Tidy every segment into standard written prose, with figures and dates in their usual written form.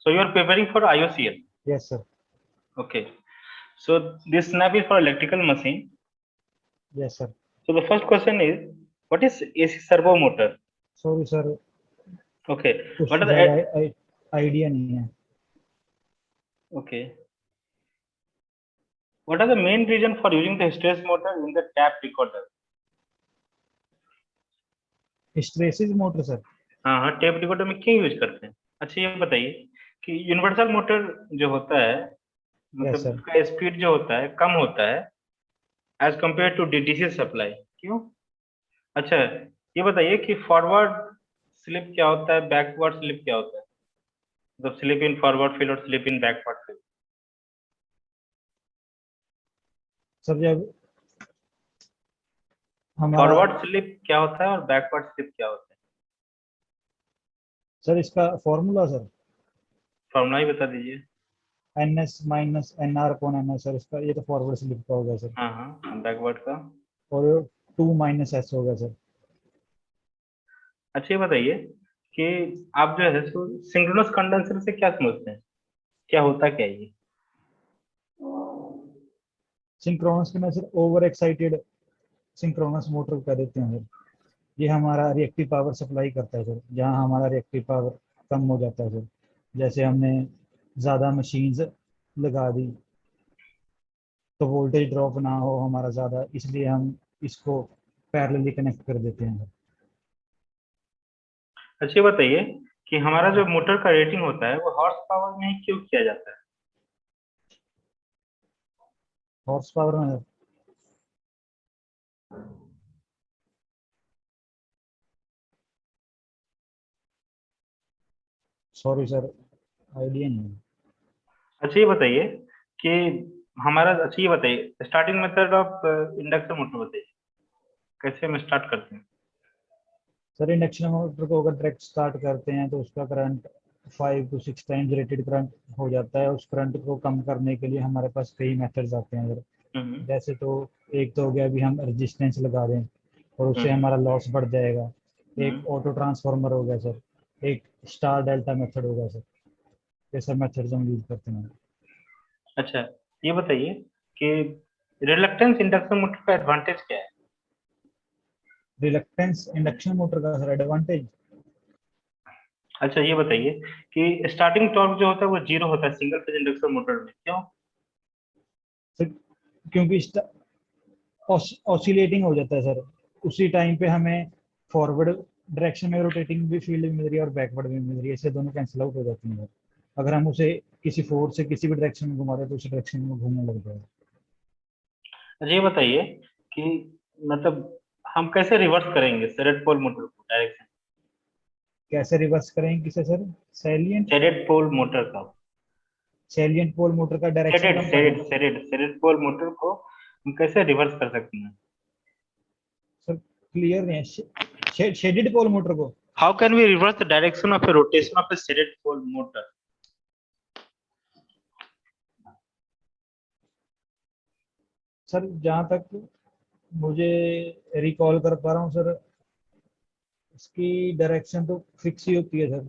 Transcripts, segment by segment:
So you are preparing for IOCL. Yes, sir. Okay. So this snap is for electrical machine. Yes, sir. So the first question is, what is AC servo motor? Sorry, sir. Okay. What उससे are the ज़्यादा idea नहीं है. okay? What are the main reason for using the stress motor in the tap recorder? Hysteresis motor, sir. हाँ हाँ, tape recorder में क्यों use करते हैं? अच्छा ये बताइए कि यूनिवर्सल मोटर जो होता है, Yes, मतलब sir. उसका स्पीड जो होता है कम होता है as compare to DC supply, क्यों? अच्छा ये बताइए कि फॉरवर्ड स्लिप क्या होता है, बैकवर्ड स्लिप क्या होता है? मतलब स्लिप इन फॉरवर्ड फील्ड और slip in backward field. Sir जब हमारा फॉरवर्ड स्लिप क्या होता है और बैकवर्ड स्लिप क्या होता है? सर इसका फॉर्मूला सर फॉर्मूला ही बता दीजिए। NS minus NR upon NS sir. इसका ये तो फॉरवर्ड स्लिप का हो गया सर. हाँ हाँ, बैकवर्ड का। और 2 माइनस S हो गया सर. अच्छा ये बताइए कि आप जो है सो सिंक्रोनस कंडेंसर से क्या समझते हैं, क्या होता क्या है ये? सिंक्रोनस के sir over excited synchronous motor कह देते हैं सर. ये हमारा रिएक्टिव पावर सप्लाई करता है सर. जहाँ हमारा रिएक्टिव पावर कम हो जाता है सर, जैसे हमने ज़्यादा मशीन्स लगा दी तो वोल्टेज ड्रॉप ना हो हमारा ज़्यादा, इसलिए हम इसको पैरेलली कनेक्ट कर देते हैं सर. अच्छा ये बताइए कि हमारा जो मोटर का रेटिंग होता है वो हॉर्स पावर में ही क्यों किया जाता है? हॉर्स पावर में सॉरी सर आइडिया नहीं है. अच्छा ये बताइए कि हमारा, अच्छा ये बताइए starting method of induction motor बताइए, कैसे हम स्टार्ट करते हैं? सर इंडक्शन मोटर को अगर डायरेक्ट स्टार्ट करते हैं तो उसका current 5 to 6 times rated current हो जाता है. उस करंट को कम करने के लिए हमारे पास कई मेथड्स आते हैं सर. हम्म जैसे तो एक तो हो गया अभी हम रेजिस्टेंस लगा दें और उससे हम्म हमारा लॉस बढ़ जाएगा. हम्म। एक ऑटो ट्रांसफार्मर हो गया सर. एक स्टार डेल्टा मेथड हो गया सर. ये सब मेथड्स हम यूज करते हैं. अच्छा ये बताइए कि रिलक्टेंस इंडक्शन मोटर का एडवांटेज क्या है? रिलक्टेंस इंडक्शन मोटर का सर एडवांटेज अच्छा ये बताइए कि स्टार्टिंग टॉर्क जो होता है वो जीरो होता है सिंगल फेज इंडक्शन मोटर में, क्यों? सर क्योंकि ऑसिलेटिंग हो जाता है सर. उसी टाइम पे हमें फॉरवर्ड डायरेक्शन में रोटेटिंग भी फील्ड मिल रही है और बैकवर्ड भी मिल रही है. इससे दोनों कैंसिल आउट हो जाती हैं. अगर हम उसे किसी फोर्स से किसी भी डायरेक्शन में घुमा रहे हैं तो उसी डायरेक्शन में घूमने लग जाएगा. अच्छा ये बताइए कि मतलब हम कैसे रिवर्स करेंगे शेडेड पोल मोटर को डायरेक्शन? कैसे रिवर्स करेंगे किसे sir? Salient shaded pole motor का, सैलिएंट पोल मोटर का डायरेक्शन शेडेड कम करना. Shaded shaded shaded pole motor को हम कैसे रिवर्स कर सकते हैं? सर क्लियर नहीं है. शेडेड पोल मोटर को how can we reverse the direction of a rotation of a shaded pole motor? Sir जहाँ तक मुझे रिकॉल कर पा रहा हूँ सर, इसकी डायरेक्शन तो फिक्स ही होती है सर.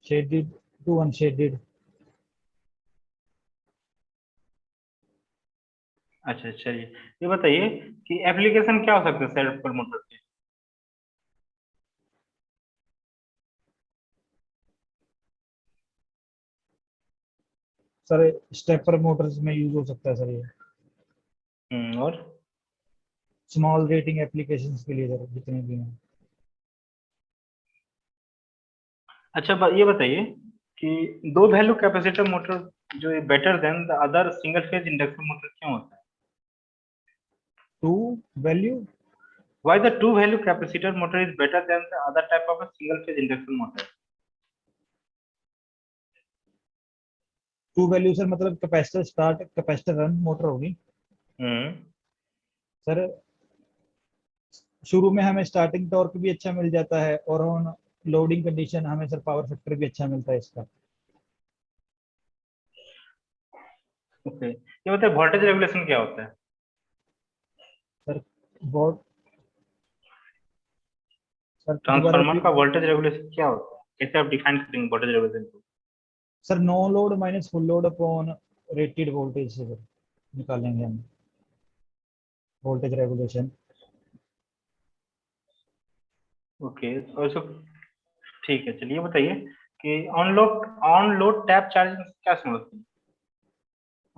Shaded to unshielded. अच्छा चलिए ये बताइए कि एप्लीकेशन क्या हो सकता है शेडेड पोल मोटर के? सर स्टेपर मोटर्स में यूज हो सकता है सर. ये और स्मॉल रेटिंग एप्लीकेशंस के लिए सर जितने भी हैं. अच्छा ये बताइए कि दो वैल्यू कैपेसिटर मोटर जो better than the other single phase induction motor क्यों होता है? Two value Why the two value capacitor motor is better than the other type of a single phase induction motor? Two value sir मतलब capacitor start capacitor run motor होगी hmm sir. शुरू में हमें starting torque भी अच्छा मिल जाता है और ऑन लोडिंग कंडीशन हमें सर पावर फैक्टर भी अच्छा मिलता है इसका. ओके ये बताइए वोल्टेज रेगुलेशन क्या होता है? सर बहुत सर दोबारा ट्रांसफार्मर रिपीट. का वोल्टेज रेगुलेशन क्या होता है? कैसे आप डिफाइन करेंगे वोल्टेज रेगुलेशन को? Sir no load minus full load upon rated voltage से सर निकालेंगे हम वोल्टेज रेगुलेशन। ओके, और सो ठीक है, चलिए बताइए कि ऑन लोड टैप चार्जिंग क्या समझते हैं?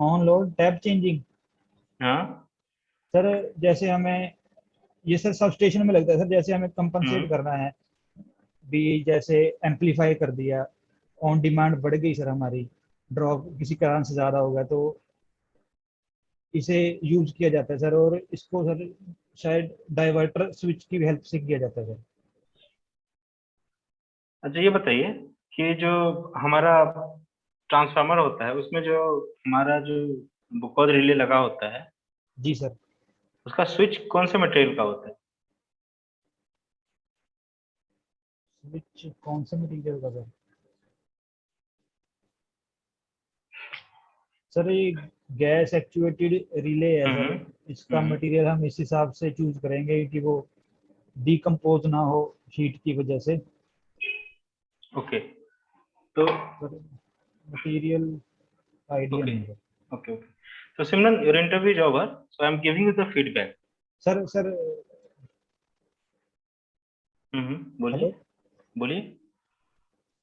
ऑन लोड टैप चेंजिंग हाँ। सर जैसे हमें ये सर सब स्टेशन में लगता है सर, जैसे हमें कंपनसेट हम्म। करना है भी, जैसे एम्पलीफाई कर दिया, ऑन डिमांड बढ़ गई सर हमारी, ड्रॉप किसी कारण से ज़्यादा हो गया तो इसे यूज किया जाता है सर। और इसको सर शायद डाइवर्टर स्विच की हेल्प से किया जाता है सर। अच्छा, ये बताइए कि जो हमारा ट्रांसफार्मर होता है उसमें जो हमारा जो बुकॉज रिले लगा होता है, जी सर। उसका स्विच कौन से मटेरियल का होता है? स्विच कौन से मटीरियल का सर? सर ये गैस एक्चुएटेड रिले है सर, हम्म। इसका हम्म। मटेरियल हम इस हिसाब से चूज करेंगे कि वो डिकम्पोज ना हो हीट की वजह से। ओके। तो सर मटेरियल आइडिया ओके, नहीं है okay, okay. So Simran, your interview is over. So I'm giving you the feedback. Sir. Sir बोलिए, हेलो बोलिए।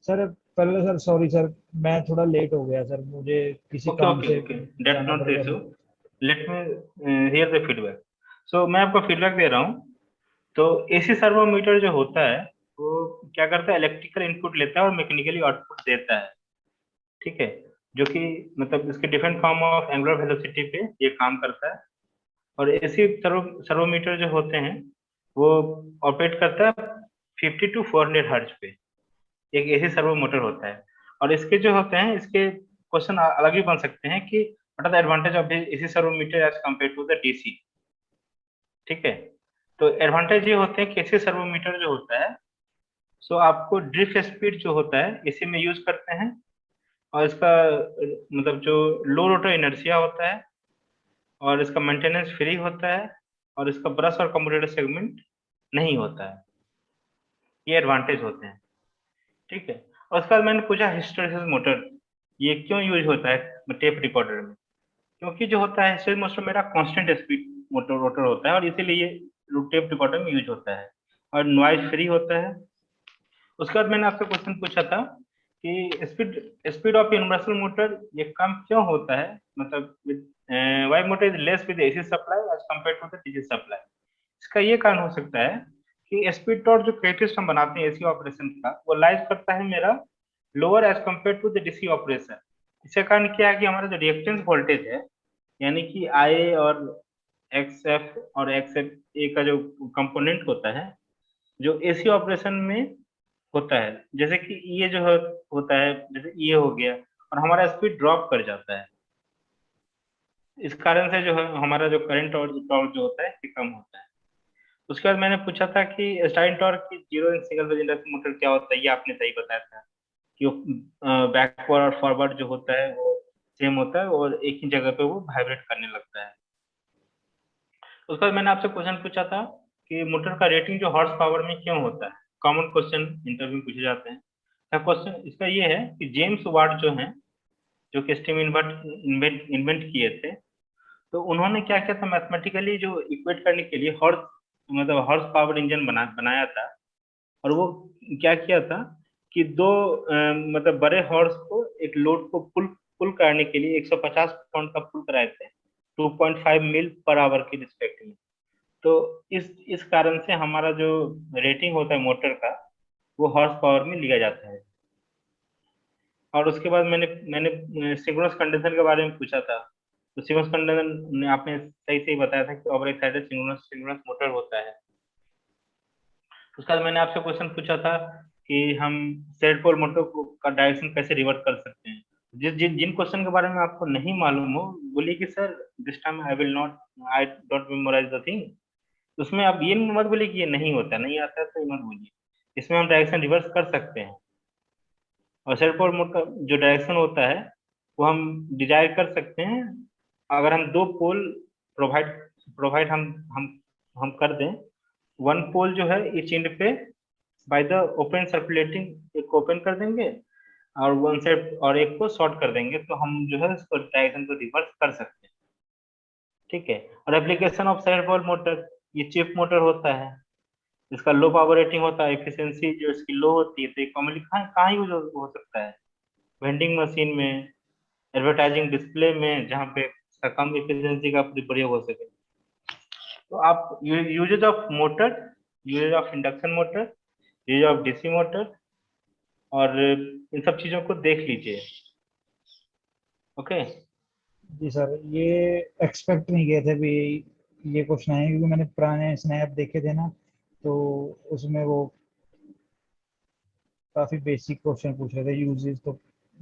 सर, पहले सर सॉरी सर, मैं थोड़ा लेट हो गया सर, मुझे किसी ओके, काम ओके, से ओके, दैट्स जाना नॉट द पड़ेगा issue. Sir. Let me hear the feedback. सो मैं आपको फीडबैक दे रहा हूँ। तो एसी सर्वोमीटर जो होता है वो क्या करता है, इलेक्ट्रिकल इनपुट लेता है और मैकेनिकली आउटपुट देता है। ठीक है, जो कि मतलब इसके different form of angular velocity पे ये काम करता है। और एसी सर्वोमीटर जो होते हैं वो ऑपरेट करता है 50 to 400 हर्ट्ज पे। एक एसी सर्वो मोटर होता है। और इसके जो होते हैं, इसके क्वेश्चन अलग ही बन सकते हैं कि what are the advantage of AC servo meter as compare to the DC. ठीक है, तो एडवांटेज ये होते हैं कि एसी सर्वो मीटर जो होता है, सो आपको ड्रिफ्ट स्पीड जो होता है एसी में यूज करते हैं। और इसका मतलब जो लो रोटर इनर्शिया होता है, और इसका मेंटेनेंस फ्री होता है, और इसका ब्रश और कम्यूटेटर सेगमेंट नहीं होता है। ये एडवांटेज होते हैं। ठीक है, और उसके बाद मैंने पूछा हिस्टैरिसीस मोटर ये क्यों यूज होता है टेप रिकॉर्डर में? क्योंकि जो होता है हिस्टैरिसीस मोटर मेरा कांस्टेंट स्पीड मोटर रोटर होता है, और इसीलिए ये टेप रिकॉर्डर में यूज होता है, और नॉइज फ्री होता है। उसके बाद मैंने आपसे क्वेश्चन पूछा था कि speed speed of universal motor ये कम क्यों होता है, मतलब why motor is less with AC supply as compare to the DC supply. इसका ये कारण हो सकता है कि स्पीड टॉर्क जो कैरेक्टरिस्टिक हम बनाते हैं एसी ऑपरेशन का, वो लाइज करता है मेरा lower as compare to the DC operation. इसके कारण क्या है कि हमारा जो रिएक्टेंस वोल्टेज है, यानी कि आई और एक्स एफ और एक्स एफ ए का जो कंपोनेंट होता है, जो एसी ऑपरेशन में होता है, जैसे कि ये जो होता है, जैसे ये हो गया, और हमारा स्पीड ड्रॉप कर जाता है। इस कारण से जो है हमारा जो करंट और टॉर्क जो होता है ये कम होता है। उसके बाद मैंने पूछा था कि स्टार्टिंग टॉर्क की zero in single phase induction motor क्या होता है, ये आपने सही बताया था कि वो बैकवर्ड और फॉरवर्ड जो होता है वो सेम होता है, और एक ही जगह पे वो वाइब्रेट करने लगता है। उसके बाद मैंने आपसे क्वेश्चन पूछा था कि मोटर का रेटिंग जो हॉर्स पावर में क्यों होता है। कॉमन क्वेश्चन इंटरव्यू में पूछे जाते हैं। क्वेश्चन इसका ये है कि जेम्स वाट जो है, जो कि स्टीम इन्वेंट इन्वेंट किए थे, तो उन्होंने क्या किया था, मैथमेटिकली जो इक्वेट करने के लिए हॉर्स मतलब हॉर्स पावर इंजन बनाया था। और वो क्या किया था कि दो मतलब बड़े हॉर्स को एक लोड को पुल पुल करने के लिए 150 पाउंड का पुल कराए थे 2.5 मील पर आवर की रिस्पेक्ट में। तो इस कारण से हमारा जो रेटिंग होता है मोटर का, वो हॉर्स पावर में लिया जाता है। और उसके बाद मैंने मैंने सिंक्रोनस कंडेंसर के बारे में पूछा था। तो सिंक्रोनस कंडेंसर आपने सही सही बताया था कि over excited synchronous synchronous motor होता है। उसके बाद मैंने आपसे क्वेश्चन पूछा था कि हम सेट पोल मोटर का डायरेक्शन कैसे रिवर्स कर सकते हैं। जिन क्वेश्चन के बारे में आपको नहीं मालूम हो, बोलिए कि sir this time I will not, I don't memorize the thing. उसमें आप ये मत बोलिए कि ये नहीं होता, नहीं आता है तो ये मत बोलिए। इसमें हम डायरेक्शन रिवर्स कर सकते हैं। और सेट पोल मोटर का जो डायरेक्शन होता है वो हम डिजायर कर सकते हैं अगर हम दो पोल प्रोवाइड प्रोवाइड हम कर दें। वन पोल जो है ईच एंड पे बाय द ओपन सर्कुलेटिंग, एक ओपन कर देंगे और वन साइड और एक को शॉर्ट कर देंगे, तो हम जो है उसको डायरेक्शन को रिवर्स कर सकते हैं। ठीक है। और एप्लीकेशन ऑफ सर्वो मोटर, ये चिप मोटर होता है, इसका लो पावर रेटिंग होता है, एफिशिएंसी जो इसकी लो होती है, तो ये कॉमनली कहाँ कहाँ यूज हो सकता है? वेंडिंग मशीन में, एडवर्टाइजिंग डिस्प्ले में, जहाँ पे कम एफिशिएंसी का प्रयोग हो सके। तो आप usages of motor, usages of induction motor, usages of DC motor, और इन सब चीजों को देख लीजिए। ओके। जी सर, ये एक्सपेक्ट नहीं किए थे भी ये क्वेश्चन आए, क्योंकि मैंने पुराने स्नैप देखे थे ना, तो उसमें वो काफी बेसिक क्वेश्चन पूछ रहे थे, यूजेस तो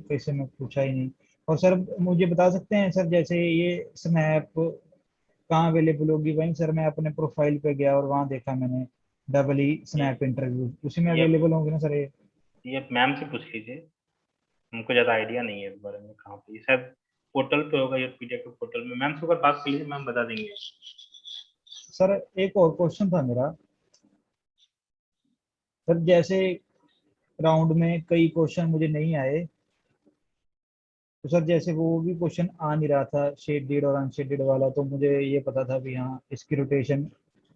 कैसे में पूछा ही नहीं। और सर मुझे बता सकते हैं सर, जैसे ये स्नैप कहाँ अवेलेबल होगी? वहीं सर मैं अपने प्रोफाइल पे गया और वहाँ देखा मैंने डबल ई ये स्नैप इंटरव्यू, उसी में ये अवेलेबल होंगे ना सर ये? ये मैम से पूछ लीजिए, हमको ज्यादा आइडिया नहीं है इस बारे में, कहाँ पे ये शायद पोर्टल पे होगा, ये पीडीएफ के पोर्टल में। मैम से एक बार बात कर लीजिए, मैम बता देंगे। सर एक और क्वेश्चन था मेरा सर, जैसे राउंड में कई क्वेश्चन मुझे नहीं आए, तो सर जैसे वो भी क्वेश्चन आ नहीं रहा था शेडेड और अनशेडेड वाला, तो मुझे ये पता था भी हाँ इसकी रोटेशन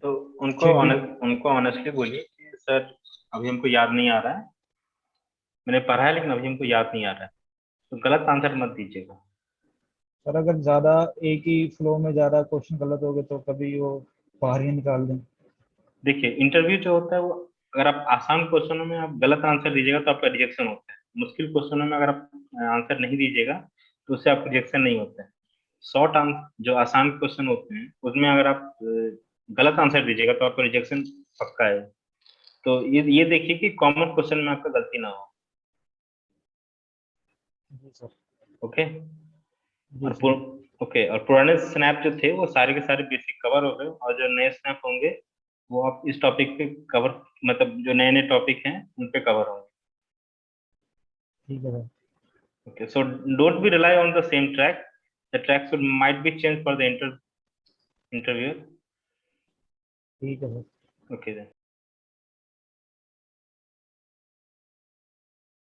तो शेडेड। उनको ऑनेस्टली बोलिए कि सर अभी हमको याद नहीं आ रहा है, मैंने पढ़ा है लेकिन अभी हमको याद नहीं आ रहा है, तो गलत आंसर मत दीजिएगा। सर अगर ज्यादा एक ही फ्लो में ज्यादा क्वेश्चन गलत हो गए तो कभी वो बाहर ही निकाल दें। देखिए, इंटरव्यू जो होता है वो, अगर आप आसान क्वेश्चनों में आप गलत आंसर दीजिएगा तो आपका रिजेक्शन होता है, मुश्किल क्वेश्चनों में अगर आप आंसर नहीं दीजिएगा तो उससे आपका रिजेक्शन नहीं होता है। शॉर्ट आंसर जो आसान क्वेश्चन होते हैं उसमें अगर आप गलत आंसर दीजिएगा तो आपका रिजेक्शन पक्का है। तो ये देखिए कि कॉमन क्वेश्चन में आपका गलती ना हो। जी सर। ओके। जी और सर। ओके, और पुराने स्नैप जो थे वो सारे के सारे बेसिक कवर हो गए, और जो नए स्नैप होंगे वो आप इस टॉपिक पे कवर, मतलब जो नए नए टॉपिक हैं उन पे कवर होंगे। ठीक है sir. Okay, so don't be rely on the same track. The track should might be changed for the interviewer. ठीक है सर। Okay then.